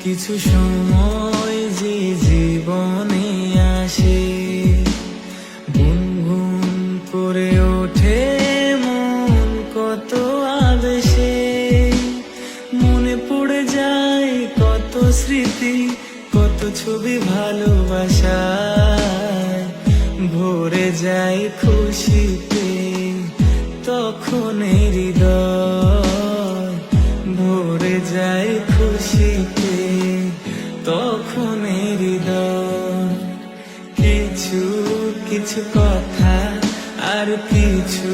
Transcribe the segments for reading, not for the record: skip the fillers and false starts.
কিছু সময় যে জীবনে আসে, গুনগুন করে ওঠে মন কত আবেশে। মনে পড়ে যায় কত স্মৃতি, কত ছবি ভালোবাসায়। ভরে যায় খুশিতে তখন হৃদয়, ভরে যায় খুশিতে তখন হৃদয়। কিছু কিছু কথা আর কিছু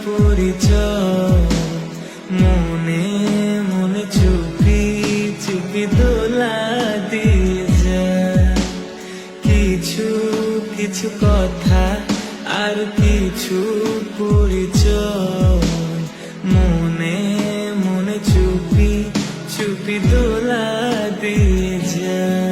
পরিচয়, মনে মনে চুপি চুপি দোলা দিয়ে যায়। কিছু কিছু কথা আর কিছু পরিচয়, মনে মনে চুপি চুপি দোলা দিয়ে যায়।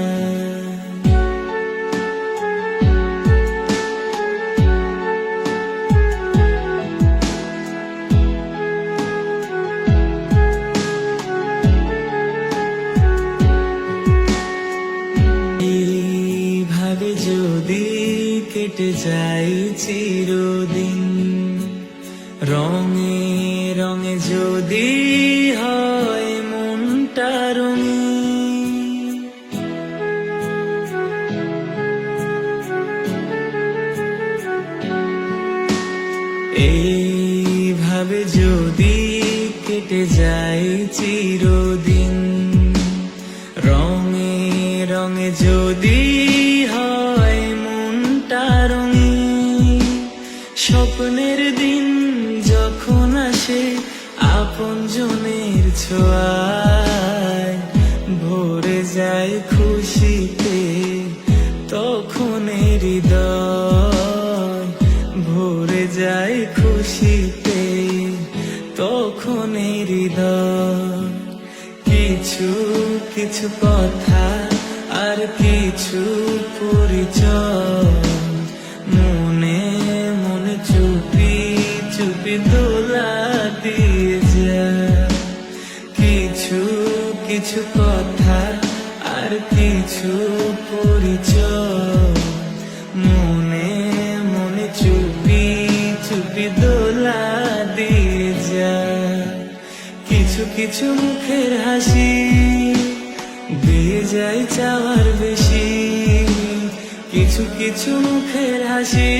এইভাবে যদি কেটে যায় চিরদিন, রঙে রঙে যদি হয় মনটা রঙিন। এইভাবে যদি কেটে যায় চিরদিন, রঙে রঙে যদি হয় মনটা রঙিন। স্বপ্নের দিন যখন আসে আপনজনের ছোঁয়ায়, ভরে যায় খুশিতে তখন হৃদয়, ভরে যায় খুশিতে তখন হৃদয়। কিছু কিছু কথা আর কিছু পরিচয়, মনে মনে চুপি চুপি দোলা দিয়ে যায়। কিছু কিছু কথা আর কিছু পরিচয়, মনে মনে চুপি চুপি দোলা দিয়ে যায়। কিছু কিছু মুখের হাসি দিয়ে যায় চাওয়ার বেশি, কিছু কিছু মুখের হাসি